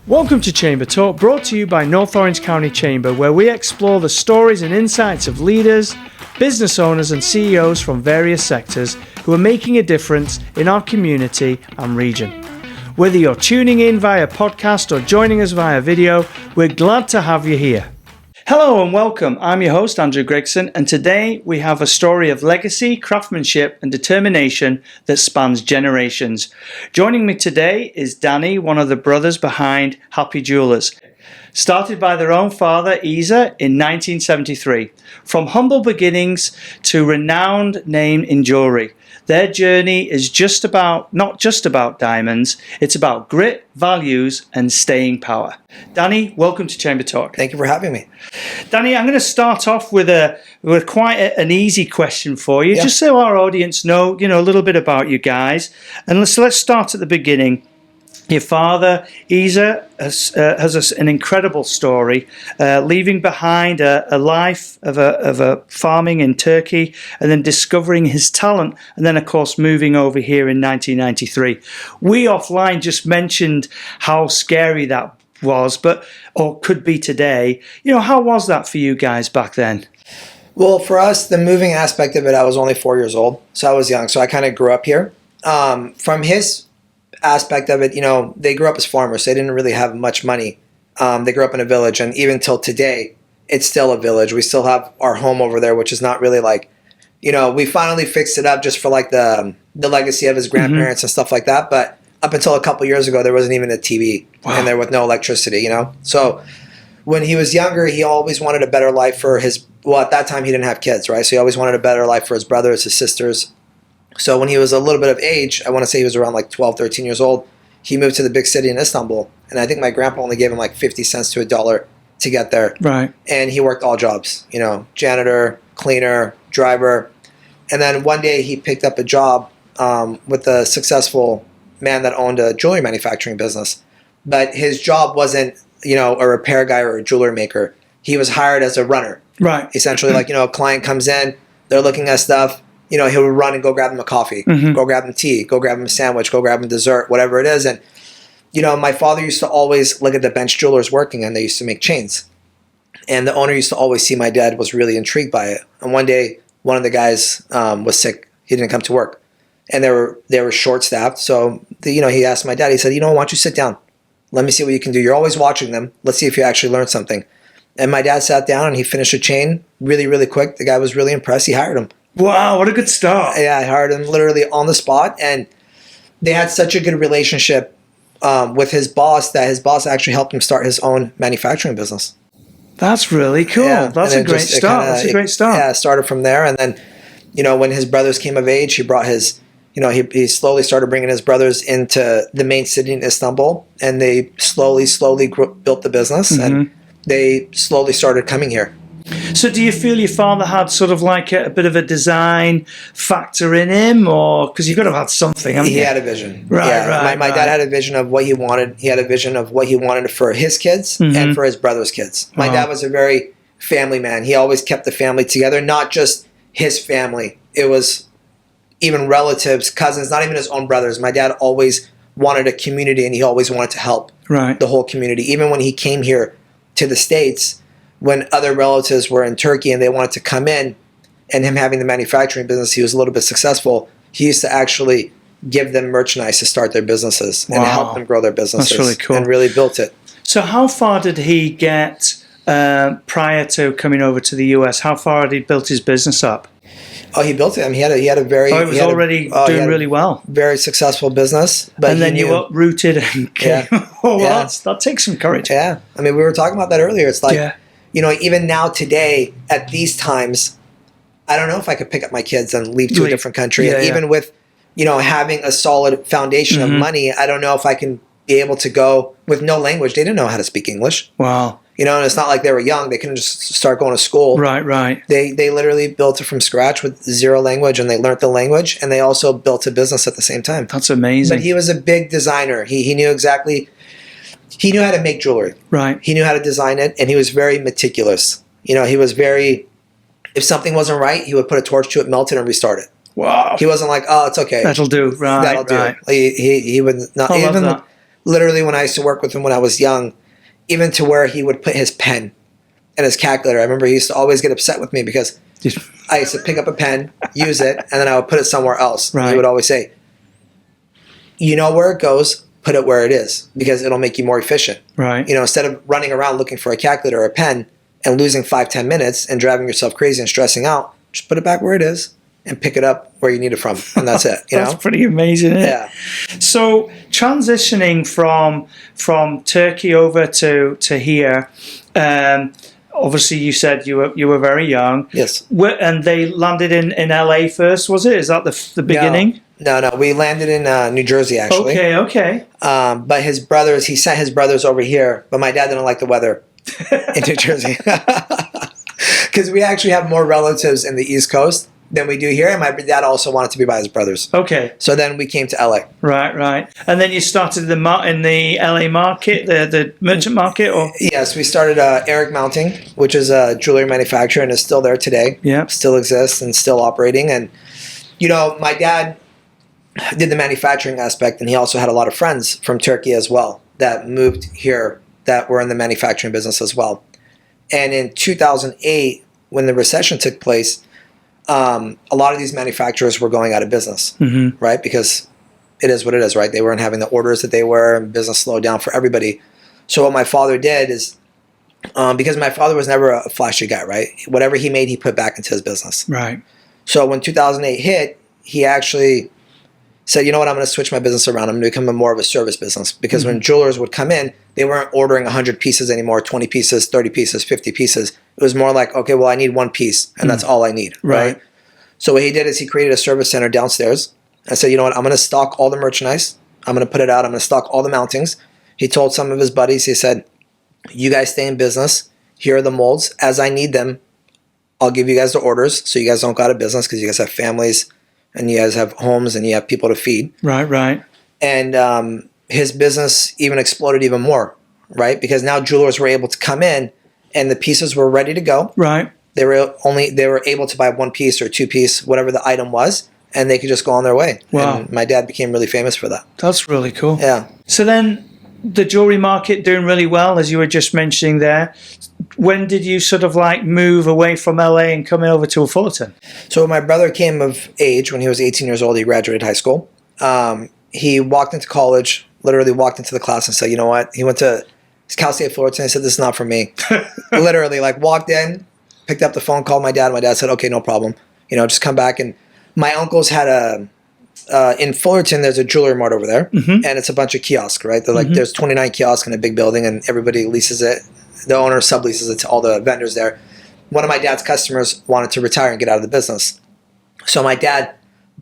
Welcome to Chamber Talk, brought to you by North Orange County Chamber, where we explore the stories and insights of leaders, business owners and CEOs from various sectors who are making a difference in our community and region. Whether you're tuning in via podcast or joining us via video, we're glad to have you here. Hello and welcome. I'm your host, Andrew Gregson, and today we have a story of legacy, craftsmanship and determination that spans generations. Joining me today is Danny, one of the brothers behind Happy Jewelers. Started by their own father, Isa, in 1973. From humble beginnings to renowned name in jewelry, their journey is not just about diamonds, it's about grit, values, and staying power. Danny, welcome to Chamber Talk. Thank you for having me. Danny, I'm going to start off with quite an easy question for you, just so our audience know, a little bit about you guys. And let's start at the beginning. Your father, Isa, has an incredible story, leaving behind a life of a farming in Turkey, and then discovering his talent, and then, of course, moving over here in 1993. We offline just mentioned how scary that was, or could be today. How was that for you guys back then? Well, for us, the moving aspect of it, I was only 4 years old, so I was young. So I kind of grew up here. From his aspect of it, they grew up as farmers, so they didn't really have much money. They grew up in a village, and even till today, it's still a village. We still have our home over there, which is not really we finally fixed it up just for the legacy of his grandparents and stuff like that. But up until a couple years ago, there wasn't even a TV, and there was no electricity, So when he was younger, he always wanted a better life for at that time he didn't have kids, right? So he always wanted a better life for his brothers, his sisters. So when he was a little bit of age, I want to say he was around 12, 13 years old, he moved to the big city in Istanbul. And I think my grandpa only gave him 50 cents to $1 to get there. Right. And he worked all jobs, janitor, cleaner, driver. And then one day he picked up a job with a successful man that owned a jewelry manufacturing business. But his job wasn't, a repair guy or a jewelry maker. He was hired as a runner. Right. Essentially, a client comes in, they're looking at stuff. He'll run and go grab them a coffee, go grab them tea, go grab them a sandwich, go grab them dessert, whatever it is. And, my father used to always look at the bench jewelers working, and they used to make chains. And the owner used to always see my dad was really intrigued by it. And one day, one of the guys was sick. He didn't come to work. And they were short-staffed. So, he asked my dad, he said, why don't you sit down? Let me see what you can do. You're always watching them. Let's see if you actually learned something. And my dad sat down, and he finished a chain really, really quick. The guy was really impressed. He hired him. Wow, what a good start. Yeah, I hired him literally on the spot, and they had such a good relationship with his boss that his boss actually helped him start his own manifacturing business. That's really cool. Yeah, that's a great start. That's a great start. Yeah, it started from there, and then, when his brothers came of age, he brought his, he slowly started bringing his brothers into the main city in Istanbul, and they slowly built the business, and they slowly started coming here. So do you feel your father had sort of a bit of a design factor in him, or because you've got to have had something, haven't you? He had a vision. Right. My dad had a vision of what he wanted. He had a vision of what he wanted for his kids and for his brother's kids. My dad was a very family man. He always kept the family together, not just his family. It was even relatives, cousins, not even his own brothers. My dad always wanted a community, and he always wanted to help the whole community. Even when he came here to the States, when other relatives were in Turkey and they wanted to come in, and him having the manufacturing business, he was a little bit successful. He used to actually give them merchandise to start their businesses and help them grow their businesses. That's really cool. And really built it. So how far did he get prior to coming over to the US? How far had he built his business up? Oh, he built it. I mean, he had a very... Oh, he was already doing really well. Very successful business. But and then you uprooted and came... That takes some courage. Yeah. I mean, we were talking about that earlier. It's even now today, at these times, I don't know if I could pick up my kids and leave to a different country. And even with, having a solid foundation of money, I don't know if I can be able to go with no language. They didn't know how to speak English. Wow. And it's not like they were young. They couldn't just start going to school. Right. They literally built it from scratch with zero language, and they learned the language, and they also built a business at the same time. That's amazing. But he was a big designer. He knew exactly... He knew how to make jewelry. Right. He knew how to design it, and he was very meticulous. He was very... If something wasn't right, he would put a torch to it, melt it, and restart it. Wow. He wasn't like, oh, it's okay. That'll do. Right. That'll do. He would not... literally when I used to work with him when I was young, even to where he would put his pen and his calculator. I remember he used to always get upset with me because I used to pick up a pen, use it, and then I would put it somewhere else. Right. And he would always say, you know where it goes, put it where it is, because it'll make you more efficient. Right. You know, instead of running around looking for a calculator or a pen and losing 5-10 minutes and driving yourself crazy and stressing out, just put it back where it is and pick it up where you need it from. And that's it. You That's know? pretty amazing, isn't it? Yeah. So transitioning from Turkey over to here, obviously you said you were very young. Yes. And they landed in LA first, was it? Is that the beginning? No. We landed in New Jersey, actually. Okay. But he sent his brothers over here, but my dad didn't like the weather in New Jersey. Because we actually have more relatives in the East Coast than we do here, and my dad also wanted to be by his brothers. Okay. So then we came to LA. Right. And then you started in the LA market, the merchant market, or? Yes, we started Arik Mounting, which is a jewelry manufacturer and is still there today. Yeah. Still exists and still operating. And, you know, my dad did the manufacturing aspect, and he also had a lot of friends from Turkey as well that moved here that were in the manufacturing business as well. And in 2008, when the recession took place, a lot of these manufacturers were going out of business, right? Because it is what it is, right? They weren't having the orders that they were, and business slowed down for everybody. So what my father did is, because my father was never a flashy guy, right? Whatever he made, he put back into his business. Right. So when 2008 hit, he actually said, you know what, I'm going to switch my business around. I'm going to become more of a service business. Because when jewelers would come in, they weren't ordering 100 pieces anymore, 20 pieces, 30 pieces, 50 pieces. It was more like, okay, well, I need one piece, and that's all I need, right? So what he did is he created a service center downstairs. I said, you know what, I'm going to stock all the merchandise. I'm going to put it out. I'm going to stock all the mountings. He told some of his buddies, he said, you guys stay in business. Here are the molds. As I need them, I'll give you guys the orders so you guys don't go out of business, because you guys have families and you guys have homes and you have people to feed. Right. And his business even exploded even more, right? Because now jewelers were able to come in and the pieces were ready to go. Right. They were able to buy one piece or two piece, whatever the item was, and they could just go on their way. Wow. And my dad became really famous for that. That's really cool. Yeah. So then the jewelry market doing really well, as you were just mentioning there. When did you sort of like move away from LA and come over to Fullerton? So when my brother came of age, when he was 18 years old, he graduated high school. He walked into college, literally walked into the class and said, you know what? He went to Cal State Fullerton. He said, this is not for me. Literally, like walked in, picked up the phone, called my dad. My dad said, okay, no problem. You know, just come back. And my uncles had in Fullerton, there's a jewelry mart over there, and it's a bunch of kiosks, right? They're like, there's 29 kiosks in a big building, and everybody leases it. The owner subleases it to all the vendors there. One of my dad's customers wanted to retire and get out of the business. So my dad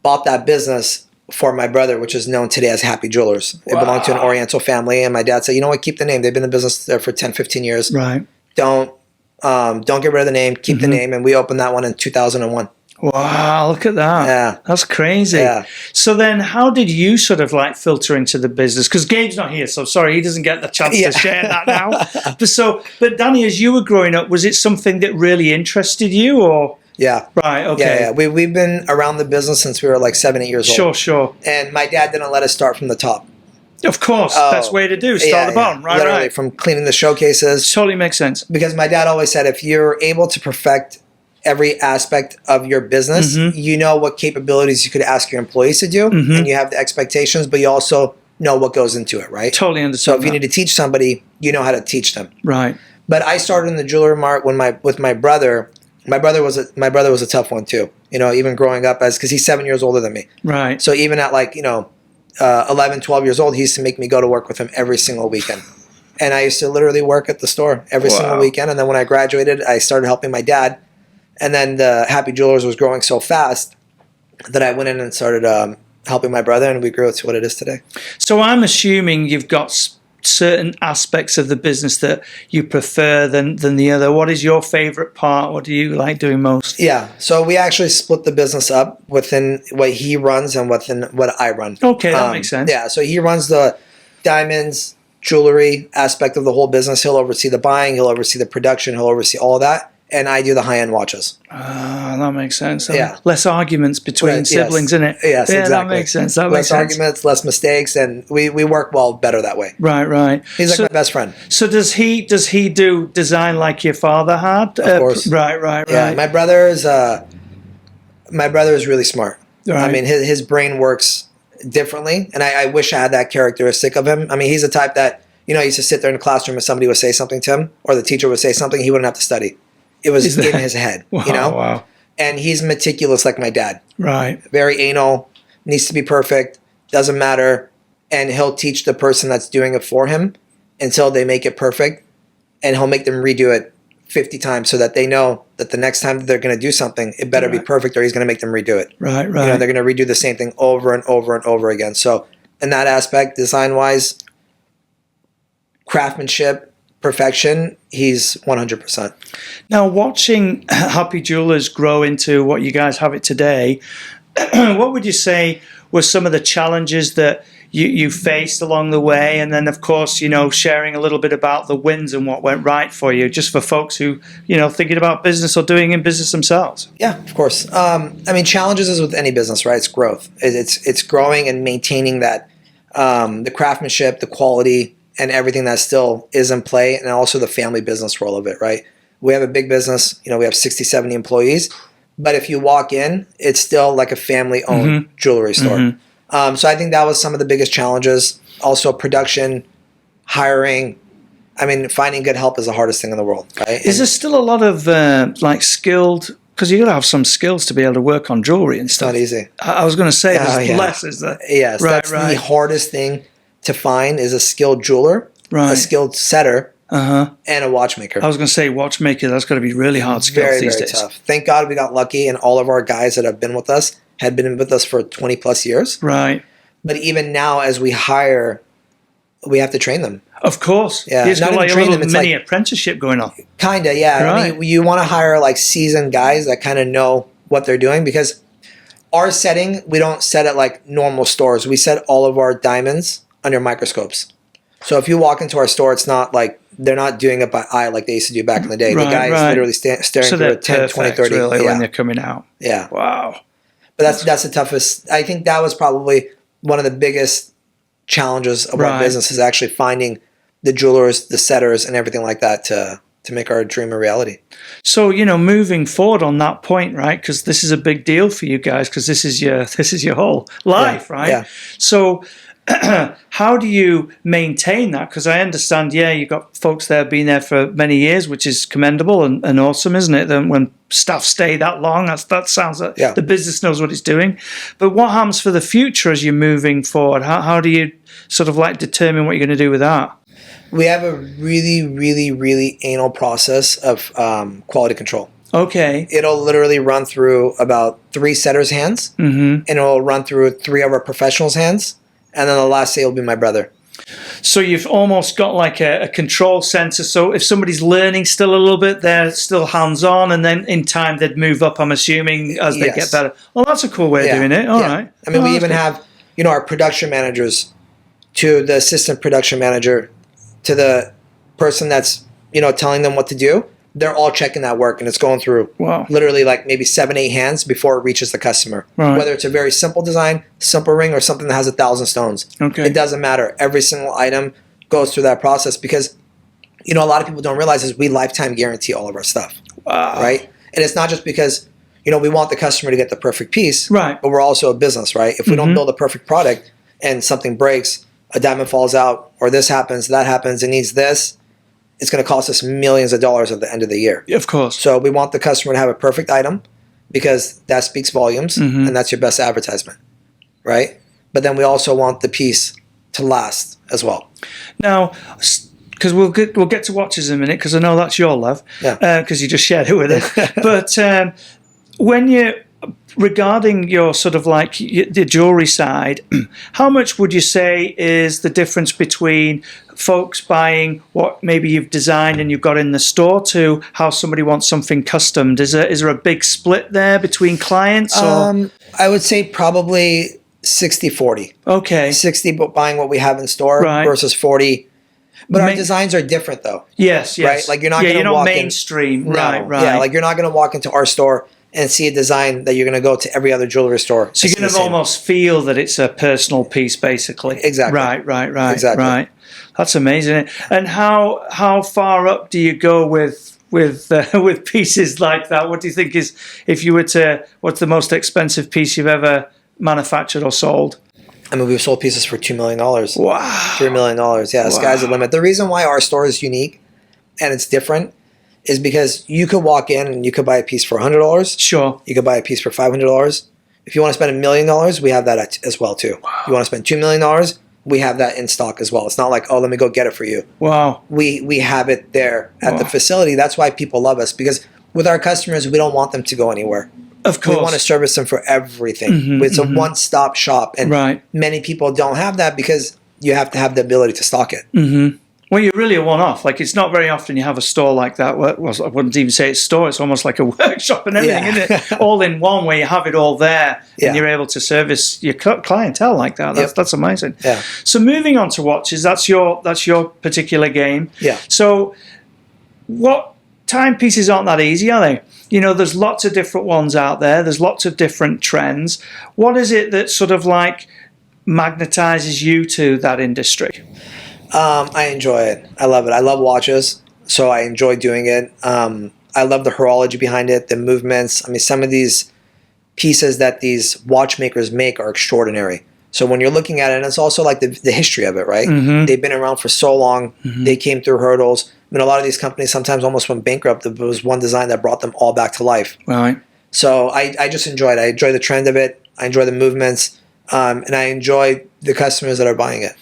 bought that business for my brother, which is known today as Happy Jewelers. It belonged to an Oriental family, and my dad said, you know what, keep the name. They've been in business there for 10, 15 years. Right. Don't get rid of the name. Keep the name. And we opened that one in 2001. Wow, look at that. Yeah. That's crazy. Yeah. So then how did you sort of like filter into the business? Because Gabe's not here, so sorry, he doesn't get the chance to share that now. But Danny, as you were growing up, was it something that really interested you, or? Yeah. Right, okay. Yeah. We've been around the business since we were like 7, 8 years old. Sure. And my dad didn't let us start from the top. Of course, that's the way to do. Start at the bottom, right? Literally, right. from cleaning the showcases. Totally makes sense. Because my dad always said, if you're able to perfect every aspect of your business, you know what capabilities you could ask your employees to do, and you have the expectations, but you also know what goes into it, right? Totally understand. So if you need to teach somebody, you know how to teach them. Right. But I started in the jewelry mart with my brother. My brother was a tough one too. You know, even growing up because he's 7 years older than me. Right. So even at 11, 12 years old, he used to make me go to work with him every single weekend. And I used to literally work at the store every single weekend. And then when I graduated, I started helping my dad. And then the Happy Jewelers was growing so fast that I went in and started helping my brother, and we grew it to what it is today. So I'm assuming you've got certain aspects of the business that you prefer than the other. What is your favorite part? What do you like doing most? Yeah. So we actually split the business up within what he runs and within what I run. Okay, that makes sense. Yeah. So he runs the diamonds, jewelry aspect of the whole business. He'll oversee the buying. He'll oversee the production. He'll oversee all of that. and I do the high-end watches. That makes sense. Yeah. Less arguments between siblings, isn't it? Yes, yeah, exactly. That makes sense. Less arguments, less mistakes, and we work well better that way. Right. He's like my best friend. So does he do design like your father had? Of course. Right. Yeah, my brother is really smart. Right. I mean, his brain works differently, and I wish I had that characteristic of him. I mean, he's the type that, he used to sit there in the classroom and somebody would say something to him, or the teacher would say something, he wouldn't have to study. It was in his head, Wow. And he's meticulous like my dad. Right. Very anal, needs to be perfect, doesn't matter, and he'll teach the person that's doing it for him until they make it perfect, and he'll make them redo it 50 times so that they know that the next time that they're going to do something, it better be perfect, or he's going to make them redo it. Right. They're going to redo the same thing over and over and over again. So in that aspect, design-wise, craftsmanship, perfection, he's 100%. Now, watching Happy Jewelers grow into what you guys have it today, what would you say were some of the challenges that you faced along the way? And then, of course, sharing a little bit about the wins and what went right for you, just for folks who, thinking about business or doing in business themselves. Yeah, of course. I mean, challenges is with any business, right? It's growth. It's growing and maintaining that, the craftsmanship, the quality, and everything that still is in play, and also the family business role of it, right? We have a big business, we have 60, 70 employees, but if you walk in, it's still like a family-owned jewelry store. So I think that was some of the biggest challenges. Also production, hiring. I mean, finding good help is the hardest thing in the world, right? Is there still a lot of skilled, because you got to have some skills to be able to work on jewelry and stuff. Not easy. I was going to say there's less, is there? Yes, that's the hardest thing to find is a skilled jeweler, a skilled setter, and a watchmaker. I was going to say watchmaker. That's got to be really hard skills very, these very days. Tough. Thank God we got lucky, and all of our guys that have been with us had been with us for 20 plus years. Right. But even now, as we hire, we have to train them. Of course. Yeah. It's got like a little mini apprenticeship going on. Kinda, yeah. Right. I mean, you want to hire like seasoned guys that kind of know what they're doing, because our setting, we don't set it like normal stores. We set all of our diamonds under microscopes. So if you walk into our store, it's not like they're not doing it by eye like they used to do back in the day. The guy is literally staring through it 10, 20, 30. Really, when they're coming out. Yeah. Wow. But that's the toughest. I think that was probably one of the biggest challenges of our business, is actually finding the jewelers, the setters, and everything like that to make our dream a reality. So, moving forward on that point, right? Because this is a big deal for you guys, because this is your whole life, right? Yeah. So how do you maintain that? Because I understand, you've got folks there been there for many years, which is commendable and awesome, isn't it? Then when staff stay that long, that sounds like the business knows what it's doing. But what happens for the future as you're moving forward? How do you sort of like determine what you're going to do with that? We have a really, really, really anal process of quality control. Okay. It'll literally run through about 3 setters' hands, and it'll run through 3 of our professionals' hands, and then the last day will be my brother. So you've almost got like a control center. So if somebody's learning still a little bit, they're still hands-on, and then in time they'd move up, I'm assuming, as they get better. Well, that's a cool way of doing it. All right. I mean, we even have, our production managers, to the assistant production manager, to the person that's, telling them what to do. They're all checking that work, and it's going through literally like maybe 7, 8 hands before it reaches the customer. Right. Whether it's a very simple design, simple ring, or something that has 1,000 stones. Okay. It doesn't matter. Every single item goes through that process, because, a lot of people don't realize is we lifetime guarantee all of our stuff. Wow. Right? And it's not just because, we want the customer to get the perfect piece. Right. But we're also a business, right? If we don't build a perfect product and something breaks, a diamond falls out, or this happens, that happens, it needs this, it's going to cost us millions of dollars at the end of the year. Of course. So we want the customer to have a perfect item, because that speaks volumes, and that's your best advertisement, right? But then we also want the piece to last as well. Now, because we'll get to watches in a minute, because I know that's your love, because you just shared it with us. But when you, regarding your sort of like the jewelry side, how much would you say is the difference between folks buying what maybe you've designed and you've got in the store to how somebody wants something customed? Is there a big split there between clients? Or? I would say probably 60-40. Okay. 60 buying what we have in store versus 40 But our designs are different, though. Yes. Right? Like, you're not going to walk mainstream. in. Right. Yeah, like, you're not going to walk into our store and see a design that you're going to go to every other jewelry store. So you're going to almost feel that it's a personal piece, basically. Exactly. Right. Exactly. Right. That's amazing. And how far up do you go with pieces like that? What do you think is, if you were to, what's the most expensive piece you've ever manufactured or sold? I mean, we've sold pieces for $2 million. Wow. $3 million. Yeah, the sky's the limit. The reason why our store is unique and it's different is because you could walk in and you could buy a piece for $100. Sure. You could buy a piece for $500. If you want to spend $1 million, we have that as well too. Wow. You want to spend $2 million, we have that in stock as well. It's not like, oh, let me go get it for you. Wow. We have it there at the facility. That's why people love us, because with our customers, we don't want them to go anywhere. Of course. We want to service them for everything. It's a one-stop shop. And many people don't have that because you have to have the ability to stock it. Well, you're really a one-off. Like, it's not very often you have a store like that. Well, I wouldn't even say it's a store. It's almost like a workshop and everything, isn't it? All in one, where you have it all there, and you're able to service your clientele like that. That's amazing. Yeah. So moving on to watches, that's your particular game. Yeah. So what timepieces aren't that easy, are they? You know, there's lots of different ones out there. There's lots of different trends. What is it that sort of like magnetizes you to that industry? I enjoy it. I love it. I love watches, so I enjoy doing it. I love the horology behind it, the movements. I mean, some of these pieces that these watchmakers make are extraordinary. So when you're looking at it, and it's also like the history of it, right? They've been around for so long. They came through hurdles. I mean, a lot of these companies sometimes almost went bankrupt. There was one design that brought them all back to life. Right. So I just enjoy it. I enjoy the trend of it. I enjoy the movements. And I enjoy the customers that are buying it.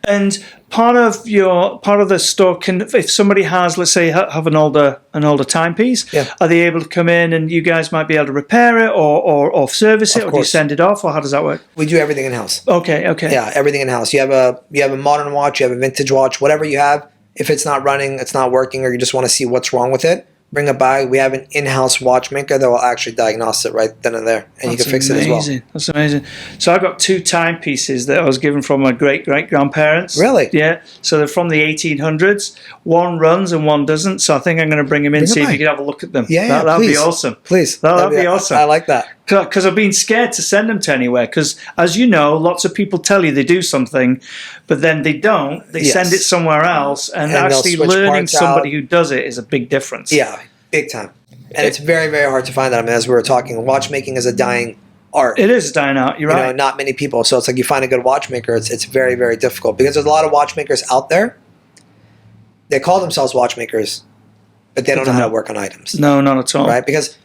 And part of the store can, if somebody has, let's say, have an older timepiece, are they able to come in and you guys might be able to repair it or service it, or do you send it off, or how does that work? We do everything in house. Okay. Yeah, everything in house. You have a modern watch, you have a vintage watch, whatever you have. If it's not running, it's not working, or you just want to see what's wrong with it, bring it by. We have an in-house watchmaker that will actually diagnose it right then and there, and you can fix it as well. That's amazing. So I've got 2 timepieces that I was given from my great-great-grandparents. Really? Yeah. So they're from the 1800s. One runs and one doesn't. So I think I'm going to bring them in and see if you can have a look at them. Yeah, that'd be awesome. Please. That'd be awesome. I like that. Because I've been scared to send them to anywhere. Because, as you know, lots of people tell you they do something, but then they don't. They send it somewhere else, and actually learning somebody who does it is a big difference. Yeah, big time. And it's very, very hard to find that. I mean, as we were talking, watchmaking is a dying art. It is a dying art. You're right. You know, not many people. So it's like you find a good watchmaker, it's very, very difficult. Because there's a lot of watchmakers out there. They call themselves watchmakers, but they don't know how to work on items. No, not at all. Right? Because,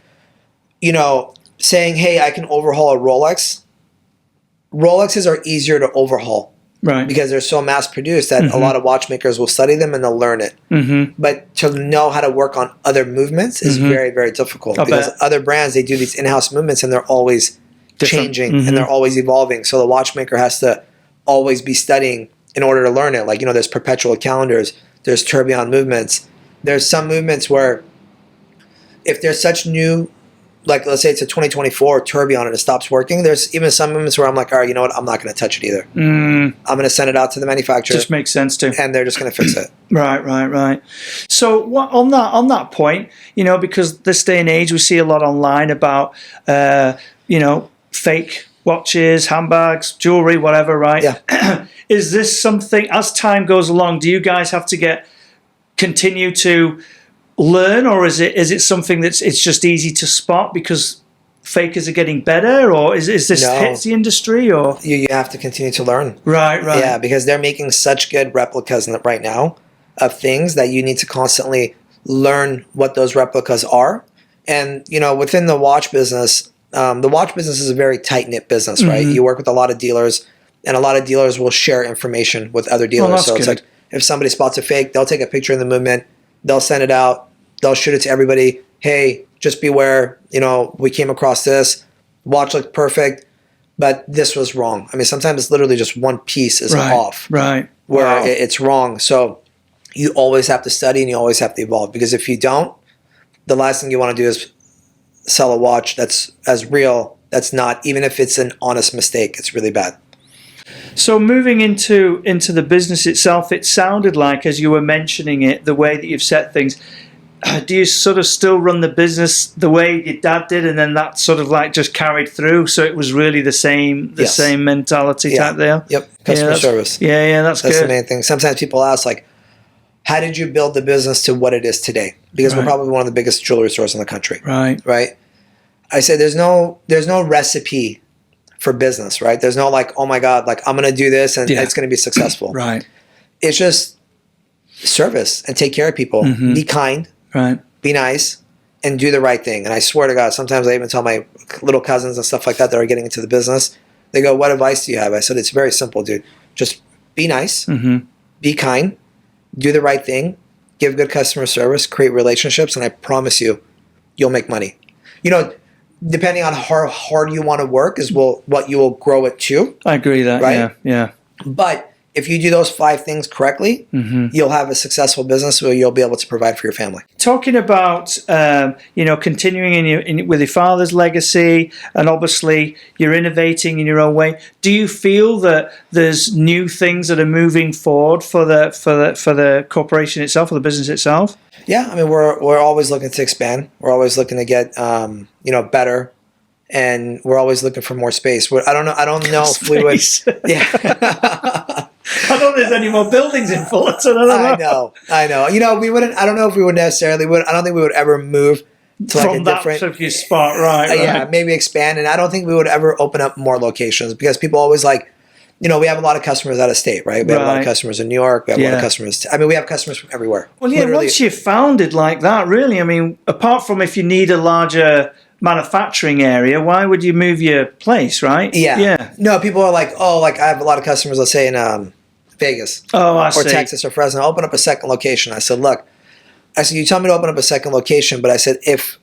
you know, saying, hey, I can overhaul a Rolex. Rolexes are easier to overhaul. Right. Because they're so mass produced that a lot of watchmakers will study them and they'll learn it. But to know how to work on other movements is very, very difficult. Because other brands, they do these in-house movements and they're always changing and they're always evolving. So the watchmaker has to always be studying in order to learn it. Like, you know, there's perpetual calendars, there's tourbillon movements. There's some movements where if there's such new, like let's say it's a 2024 tourbillon and it stops working, there's even some movements where I'm like, all right, you know what, I'm not going to touch it either. I'm going to send it out to the manufacturer. Just makes sense too. And they're just going to fix it. Right. So what, on that point, you know, because this day and age we see a lot online about, you know, fake watches, handbags, jewelry, whatever, right? Yeah. Is this something, as time goes along, do you guys have to continue to learn, or is it something that's it's just easy to spot because fakers are getting better, or is this hits the industry, or you have to continue to learn? Right. Yeah, because they're making such good replicas right now of things that you need to constantly learn what those replicas are. And you know, within the watch business is a very tight-knit business, right? You work with a lot of dealers, and a lot of dealers will share information with other dealers. So it's like if somebody spots a fake, they'll take a picture in the movement. They'll send it out. They'll shoot it to everybody. Hey, just beware. You know, we came across this. Watch looked perfect, but this was wrong. I mean, sometimes it's literally just one piece is off. Right. Where it's wrong. So you always have to study and you always have to evolve. Because if you don't, the last thing you want to do is sell a watch that's as real. That's not, even if it's an honest mistake, it's really bad. So moving into the business itself, it sounded like, as you were mentioning it, the way that you've set things, do you sort of still run the business the way your dad did, and then that sort of like just carried through? So it was really the same mentality type there? Yep. Customer service. Yeah, that's good. That's the main thing. Sometimes people ask, like, how did you build the business to what it is today? Because we're probably one of the biggest jewelry stores in the country. Right. I say there's no recipe for business, right? There's no like, oh my God, like I'm going to do this and it's going to be successful. Right. It's just service and take care of people. Be kind. Right. Be nice and do the right thing. And I swear to God, sometimes I even tell my little cousins and stuff like that are getting into the business, they go, what advice do you have? I said, it's very simple, dude. Just be nice, be kind, do the right thing, give good customer service, create relationships, and I promise you, you'll make money. You know, depending on how hard you want to work is what you will grow it to. I agree with that, right? Yeah. But if you do those 5 things correctly, you'll have a successful business where you'll be able to provide for your family. Talking about, continuing with your father's legacy, and obviously you're innovating in your own way. Do you feel that there's new things that are moving forward for the corporation itself, for the business itself? Yeah, I mean, we're always looking to expand. We're always looking to get better. And we're always looking for more space. I don't know if we would. Yeah. I don't know if there's any more buildings in Fullerton. I know. You know, we wouldn't. I don't know if we would necessarily. I don't think we would ever move to like a different spot. Right. Yeah, maybe expand. And I don't think we would ever open up more locations because people always like. You know, we have a lot of customers out of state, right? We have a lot of customers in New York. We have a lot of customers. We have customers from everywhere. Well, yeah. Literally. Once you're founded like that, really, I mean, apart from if you need a larger manufacturing area, why would you move your place, right? Yeah. No, people are like, I have a lot of customers, let's say in Vegas or Texas or Fresno, open up a second location. I said, look, you tell me to open up a second location, but I said, if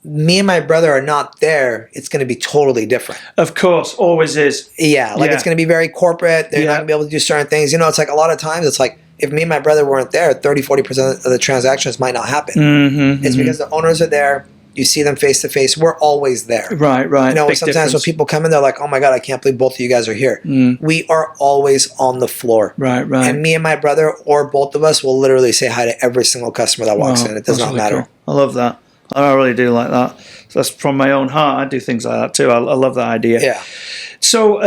me and my brother are not there, it's going to be totally different. Of course, always is. Yeah, it's going to be very corporate. They're not going to be able to do certain things. You know, it's like a lot of times it's like, if me and my brother weren't there, 30-40% of the transactions might not happen. It's because the owners are there. You see them face to face. We're always there. Right. You know, sometimes difference. When people come in, they're like, oh my God, I can't believe both of you guys are here. We are always on the floor. Right. And me and my brother or both of us will literally say hi to every single customer that walks in. It does not matter. Cool. I love that. I really do like that. So that's from my own heart. I do things like that too. I love that idea. Yeah. So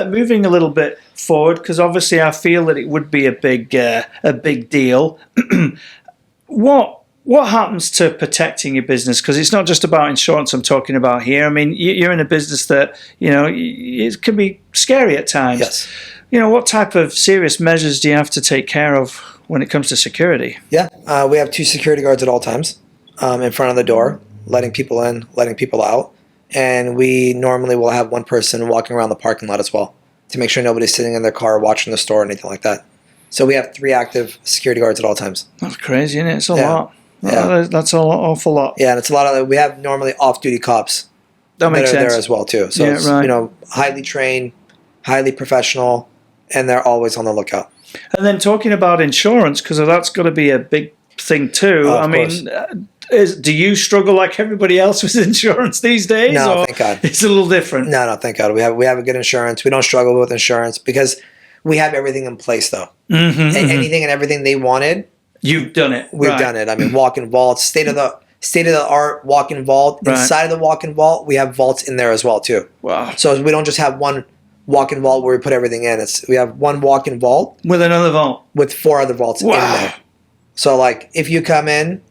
moving a little bit forward, because obviously I feel that it would be a big deal. What happens to protecting your business? Because it's not just about insurance I'm talking about here. I mean, you're in a business that, it can be scary at times. Yes. What type of serious measures do you have to take care of when it comes to security? Yeah. We have 2 security guards at all times in front of the door, letting people in, letting people out. And we normally will have one person walking around the parking lot as well to make sure nobody's sitting in their car watching the store or anything like that. So we have 3 active security guards at all times. That's crazy, isn't it? It's a lot. Yeah. That's an awful lot. Yeah, and it's a lot of. We have normally off-duty cops that makes sense. There as well too. So it's, highly trained, highly professional, and they're always on the lookout. And then talking about insurance, because that's got to be a big thing too. I mean, do you struggle like everybody else with insurance these days? No, thank God. It's a little different. No, thank God. We have a good insurance. We don't struggle with insurance because we have everything in place though. Anything and everything they wanted. You've done it. We've done it. I mean, walk-in vaults, state of the art walk-in vault. Right. Inside of the walk-in vault, we have vaults in there as well too. Wow! So we don't just have one walk-in vault where we put everything in. We have one walk-in vault with another vault with 4 other vaults in there. So like, if you come in,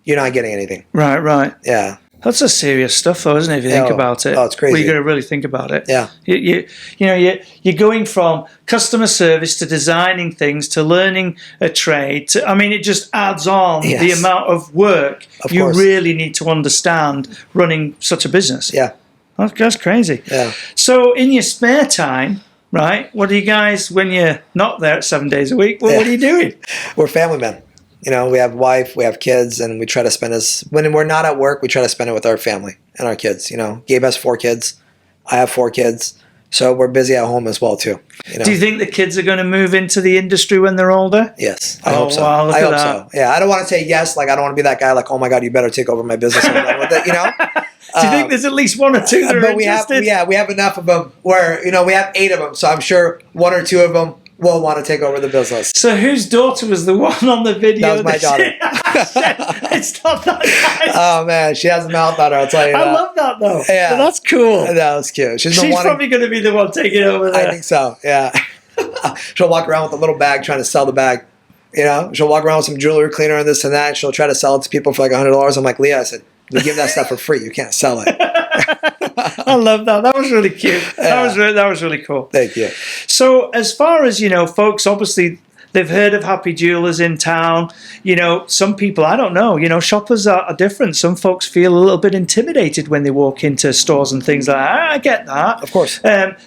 you're not getting anything. Right. Yeah. That's a serious stuff, though, isn't it? If you think about it. Oh, it's crazy. Well, you got to really think about it. Yeah. You're going from customer service to designing things to learning a trade. It just adds on the amount of work you really need to understand running such a business. Yeah. That's crazy. Yeah. So, in your spare time, right? What do you guys, when you're not there 7 days a week? What are you doing? We're family men. We have wife, we have kids, and we try to spend when we're not at work, we try to spend it with our family and our kids. Gabe has 4 kids. I have 4 kids. So we're busy at home as well, too. Do you think the kids are going to move into the industry when they're older? Yes. I hope so. Wow, I hope so. Yeah. I don't want to say yes. Like, I don't want to be that guy like, oh my God, you better take over my business. I'm done with it, Do you think there's at least one or two that are but interested? we have enough of them where, we have 8 of them. So I'm sure 1 or 2 of them will want to take over the business. So whose daughter was the one on the video? That was my daughter. It's not that nice. Oh, man. She has a mouth on her, I'll tell you that. I love that, though. Yeah. But that's cool. That's cute. She's probably going to be the one taking over there. I think so, yeah. She'll walk around with a little bag trying to sell the bag. She'll walk around with some jewelry cleaner and this and that. And she'll try to sell it to people for like $100. I'm like, Leah, I said, we give that stuff for free. You can't sell it. I love that. That was really cute. Yeah. That was really cool. Thank you. So as far as, folks, obviously they've heard of Happy Jewelers in town. Some people, I don't know, shoppers are different. Some folks feel a little bit intimidated when they walk into stores and things like that. I get that. Of course.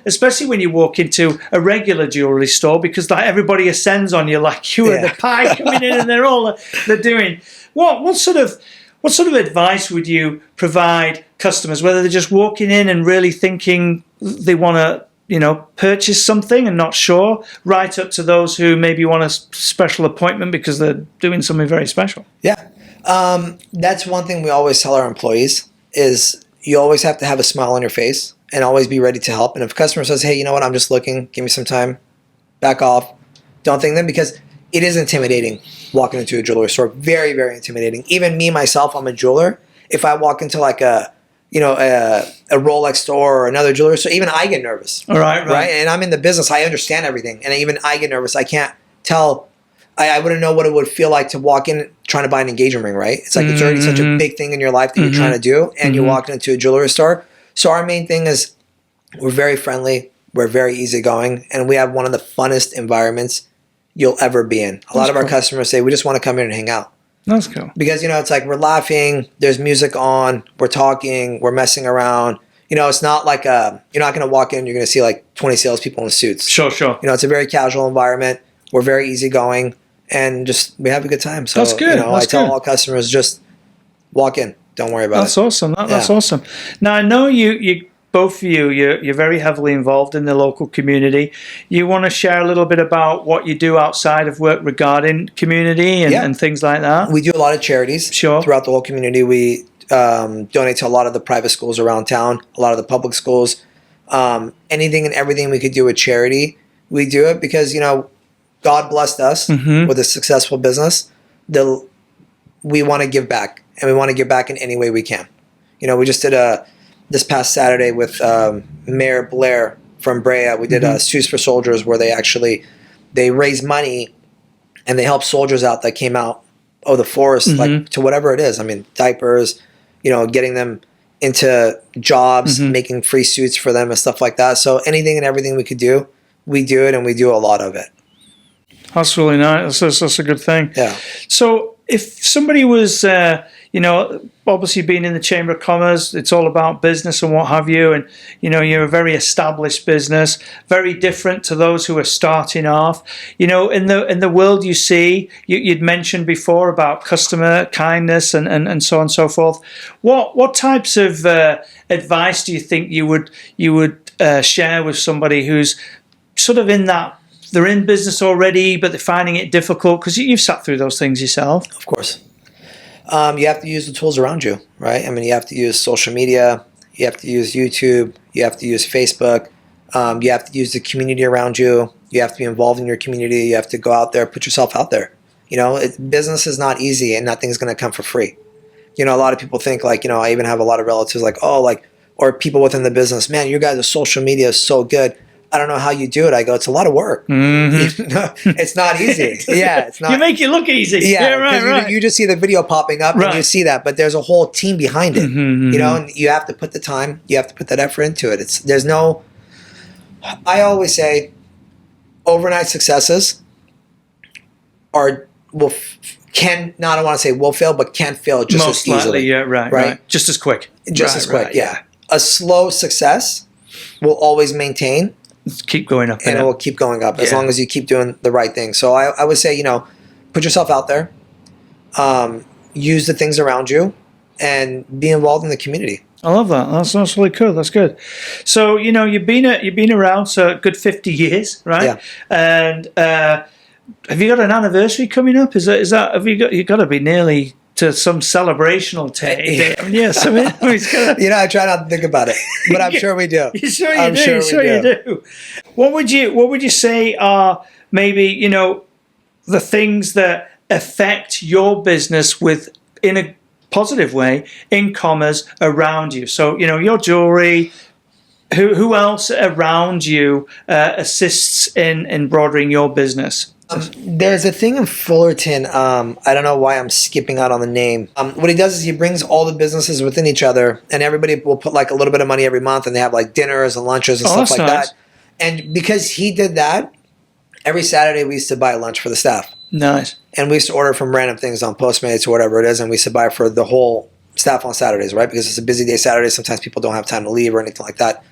Especially when you walk into a regular jewelry store, because like everybody ascends on you like you are the pie coming in, and they're doing. What sort of advice would you provide customers, whether they're just walking in and really thinking they want to, purchase something and not sure, right up to those who maybe want a special appointment because they're doing something very special? Yeah. That's one thing we always tell our employees is you always have to have a smile on your face and always be ready to help. And if a customer says, hey, you know what, I'm just looking, give me some time, back off. Don't think them, because it is intimidating walking into a jewelry store. Very, very intimidating. Even me, myself, I'm a jeweler. If I walk into like a Rolex store or another jewelry store, even I get nervous. Right. And I'm in the business. I understand everything. And even I get nervous. I can't tell. I wouldn't know what it would feel like to walk in trying to buy an engagement ring, right? It's like it's already such a big thing in your life that you're trying to do, and you're walking into a jewelry store. So our main thing is we're very friendly. We're very easygoing. And we have one of the funnest environments you'll ever be in. A lot of our customers say, we just want to come here and hang out. That's cool. Because, it's like we're laughing, there's music on, we're talking, we're messing around. It's not like you're not going to walk in, you're going to see like 20 salespeople in suits. Sure. It's a very casual environment. We're very easygoing, and we have a good time. So, that's good. I tell all customers, just walk in. Don't worry about it. That's awesome. That's awesome. Now, I know you both of you're very heavily involved in the local community. You want to share a little bit about what you do outside of work regarding community and things like that? We do a lot of charities throughout the whole community. We donate to a lot of the private schools around town, a lot of the public schools. Anything and everything we could do with charity, we do it because, God blessed us with a successful business. We want to give back, and we want to give back in any way we can. We just did this past Saturday with Mayor Blair from Brea. We did Shoes for Soldiers, where they raised money and they helped soldiers out that came out of the forest, like to whatever it is. I mean, diapers, getting them into jobs, making free suits for them and stuff like that. So anything and everything we could do, we do it, and we do a lot of it. That's really nice. That's a good thing. Yeah. So if somebody was, obviously being in the Chamber of Commerce, it's all about business and what have you. And, you're a very established business, very different to those who are starting off. In the world you see, you'd mentioned before about customer kindness and so on and so forth. What types of advice do you think you would share with somebody who's sort of in that, they're in business already, but they're finding it difficult? Because you've sat through those things yourself. Of course. You have to use the tools around you, right? I mean, you have to use social media. You have to use YouTube. You have to use Facebook. You have to use the community around you. You have to be involved in your community. You have to go out there, put yourself out there. Business is not easy, and nothing's going to come for free. A lot of people think I even have a lot of relatives or people within the business, man, you guys' social media is so good. I don't know how you do it. I go, it's a lot of work. It's not easy. Yeah, it's not. You make it look easy. Yeah, right. You just see the video popping up and you see that, but there's a whole team behind it. And you have to put the time, you have to put that effort into it. I always say, overnight successes I don't want to say will fail, but can fail just most as easily. Likely, yeah, right. Just as quick. Just as quick, yeah. A slow success will always maintain. Keep going up. And it will keep going up as long as you keep doing the right thing. So I would say, put yourself out there, use the things around you, and be involved in the community. I love that. That's really cool. That's good. So, you've been around a good 50 years, right? Yeah. And have you got an anniversary coming up? Is that have you got to be nearly to some celebrational day. I mean, yeah, so he's gonna. I try not to think about it, but I'm sure we do. You sure you do? You sure you do? What would you say are maybe the things that affect your business in a positive way in commerce around you? So your jewelry. Who else around you assists in broadening your business? There's a thing in Fullerton. I don't know why I'm skipping out on the name. What he does is he brings all the businesses within each other, and everybody will put like a little bit of money every month, and they have like dinners and lunches and stuff like that. And because he did that, every Saturday we used to buy lunch for the staff. Nice. And we used to order from random things on Postmates or whatever it is, and we used to buy for the whole staff on Saturdays, right? Because it's a busy day Saturday. Sometimes people don't have time to leave or anything like that.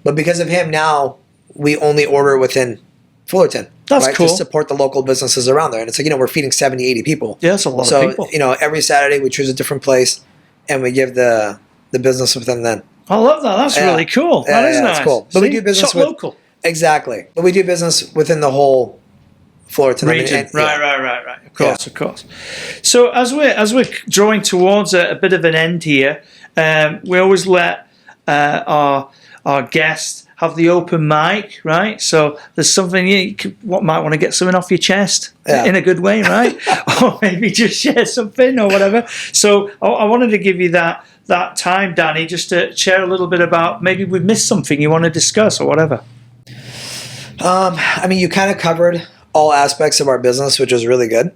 But because of him now, we only order within Fullerton. That's right? cool. To support the local businesses around there. And it's like, we're feeding 70, 80 people. Yeah, that's a lot of people. So, every Saturday we choose a different place and we give the business within then. I love that. That's really cool. That is nice. That's cool. But we do business with local. Exactly. But we do business within the whole Fullerton region. Right. Of course. So as we're drawing towards a bit of an end here, we always let our guests have the open mic, right? So there's something you might want to get something off your chest in a good way, right? Or maybe just share something or whatever. So I wanted to give you that time, Danny, just to share a little bit about maybe we've missed something you want to discuss or whatever. You kind of covered all aspects of our business, which is really good.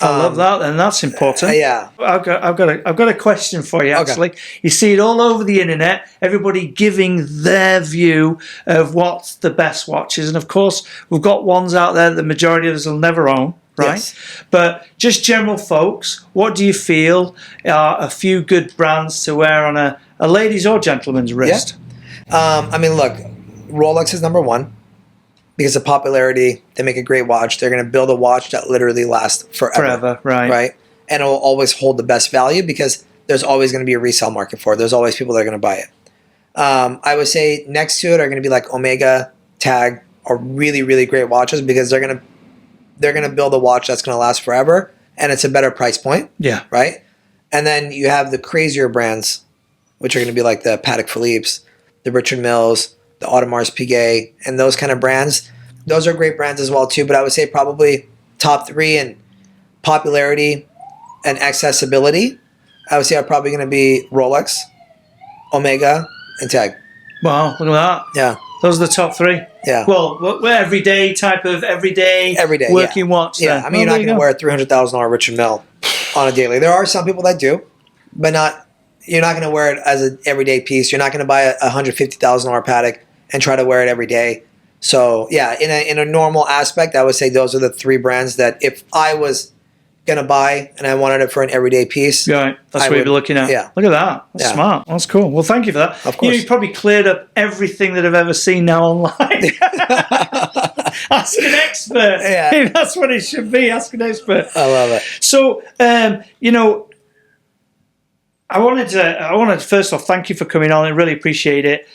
I love that, and that's important. Yeah, I've got a question for you. Actually, you see it all over the internet. Everybody giving their view of what's the best watches, and of course, we've got ones out there that the majority of us will never own, right? Yes. But just general folks, what do you feel are a few good brands to wear on a lady's or gentleman's wrist? Yeah. Look, Rolex is number one. Because of popularity, they make a great watch. They're going to build a watch that literally lasts forever. Right? And it will always hold the best value because there's always going to be a resale market for it. There's always people that are going to buy it. I would say next to it are going to be like Omega, Tag, are really, really great watches because they're going to build a watch that's going to last forever, and it's a better price point. Yeah. Right? And then you have the crazier brands, which are going to be like the Patek Philippe's, the Richard Milles, the Audemars Piguet, and those kind of brands. Those are great brands as well too, but I would say probably top three in popularity and accessibility, I would say are probably going to be Rolex, Omega, and Tag. Wow, look at that. Yeah. Those are the top three? Yeah. Well, we're everyday working watch. Yeah, then. you're not going to wear a $300,000 Richard Mille on a daily. There are some people that do, but you're not going to wear it as an everyday piece. You're not going to buy a $150,000 Patek and try to wear it every day. So yeah, in a normal aspect, I would say those are the three brands that if I was going to buy and I wanted it for an everyday piece. Right, that's what you'd be looking at. Yeah. Look at that. That's smart. That's cool. Well, thank you for that. Of course. You probably cleared up everything that I've ever seen now online. Ask an expert. Yeah. That's what it should be. Ask an expert. I love it. So, I wanted to first off thank you for coming on. I really appreciate it.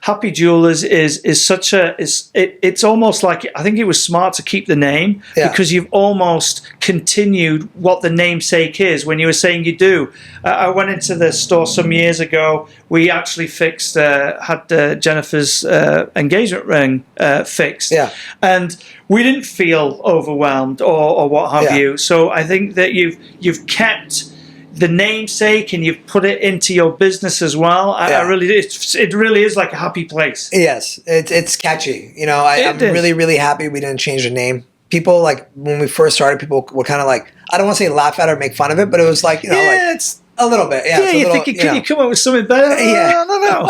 Happy Jewelers is such it's almost like I think it was smart to keep the name because you've almost continued what the namesake is. When you were saying you do, I went into the store some years ago. We actually had Jennifer's engagement ring fixed, and we didn't feel overwhelmed or what have you. So I think that you've kept the namesake and you've put it into your business as well. It really is like a happy place. Yes, it's catchy. I'm really, really happy we didn't change the name. People, like, when we first started, people were kind of like, I don't want to say laugh at it or make fun of it, but it was like, it's a little bit. Yeah, you think can you come up with something better? Yeah. No.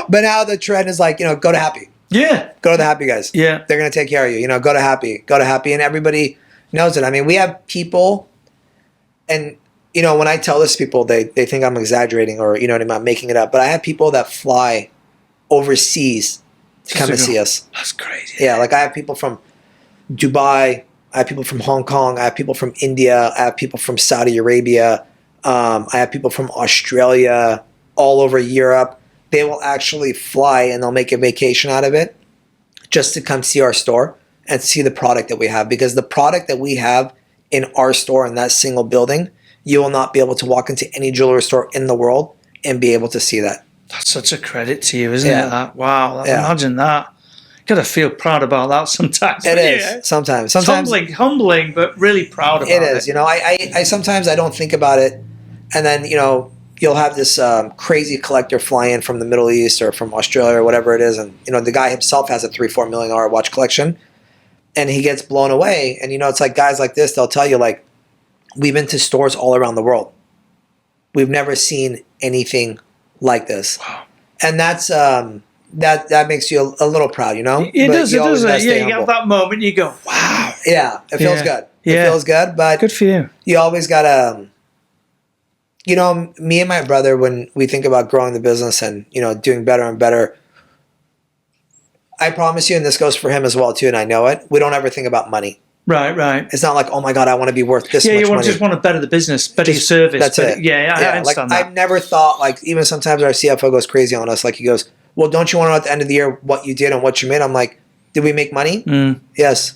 But now the trend is like, go to Happy. Yeah. Go to the Happy guys. Yeah. They're going to take care of you. Go to Happy. And everybody knows it. We have people, and when I tell this to people, they think I'm exaggerating or, I'm making it up. But I have people that fly overseas to come and see us. That's crazy. Yeah, like I have people from Dubai. I have people from Hong Kong. I have people from India. I have people from Saudi Arabia. I have people from Australia, all over Europe. They will actually fly and they'll make a vacation out of it just to come see our store and see the product that we have. Because the product that we have in our store in that single building you will not be able to walk into any jewelry store in the world and be able to see that. That's such a credit to you, isn't Yeah. it? That? Wow. Yeah. Imagine that. Gotta feel proud about that sometimes. It but is yeah. sometimes. It's humbling, but really proud about it. It is. You know, I sometimes I don't think about it, and then you'll have this crazy collector fly in from the Middle East or from Australia or whatever it is, and the guy himself has a $3-4 million watch collection, and he gets blown away. And it's like guys like this, they'll tell you like, we've been to stores all around the world, we've never seen anything like this. Wow. And that's that makes you a little proud, It But does. It always does. gotta stay Yeah, you humble. have that moment. You go, wow. Yeah, it feels Yeah. good. Yeah. It feels good, but Good for you. you always gotta. Me and my brother, when we think about growing the business and doing better and better, I promise you, and this goes for him as well too, and I know it, we don't ever think about money. Right. It's not like, oh my God, I want to be worth this much money. Just want to better the business, better your service. That's it. Yeah, I understand like, that. I've never thought, like, even sometimes our CFO goes crazy on us. Like, he goes, well, don't you want to know at the end of the year what you did and what you made? I'm like, did we make money? Yes.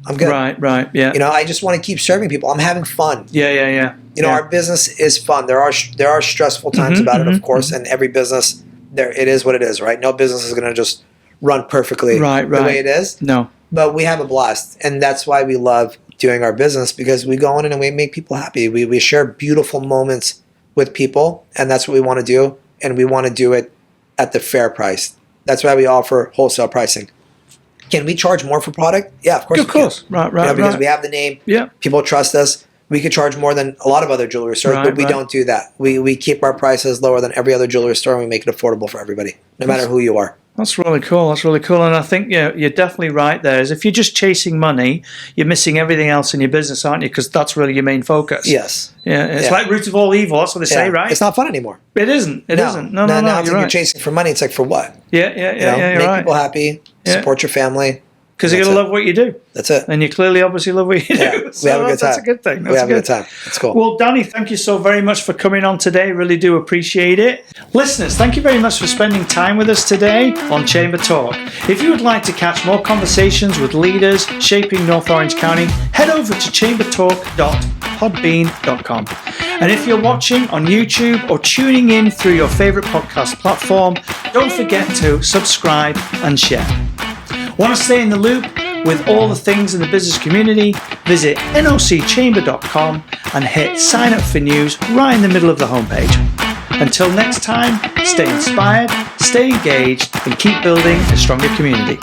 I'm good. Right, yeah. I just want to keep serving people. I'm having fun. Yeah. Our business is fun. There are stressful times about it, of course, and every business, it is what it is, right? No business is going to just run perfectly the way it is. No. But we have a blast, and that's why we love doing our business, because we go in and we make people happy. We share beautiful moments with people, and that's what we want to do, and we want to do it at the fair price. That's why we offer wholesale pricing. Can we charge more for product? Yeah, of course. Of course. Right. Because we have the name. Yeah. People trust us. We could charge more than a lot of other jewelry stores, but we don't do that. We keep our prices lower than every other jewelry store, and we make it affordable for everybody, no matter who you are. That's really cool. And I think you're definitely right there. Is if you're just chasing money, you're missing everything else in your business, aren't you? Because that's really your main focus. Yes. Yeah. It's like root of all evil. That's what they say, right? It's not fun anymore. It isn't. It isn't. No. Now it's You're like right. you're chasing for money. It's like, for what? Yeah. You're make right. people happy. Support your family. Because you're going to love what you do. That's it. And you clearly obviously love what you do. Yeah, So we have a good time. That's a good thing. We have a good time. That's cool. Well, Danny, thank you so very much for coming on today. Really do appreciate it. Listeners, thank you very much for spending time with us today on Chamber Talk. If you would like to catch more conversations with leaders shaping North Orange County, head over to chambertalk.podbean.com. And if you're watching on YouTube or tuning in through your favorite podcast platform, don't forget to subscribe and share. Want to stay in the loop with all the things in the business community? Visit nocchamber.com and hit sign up for news right in the middle of the homepage. Until next time, stay inspired, stay engaged, and keep building a stronger community.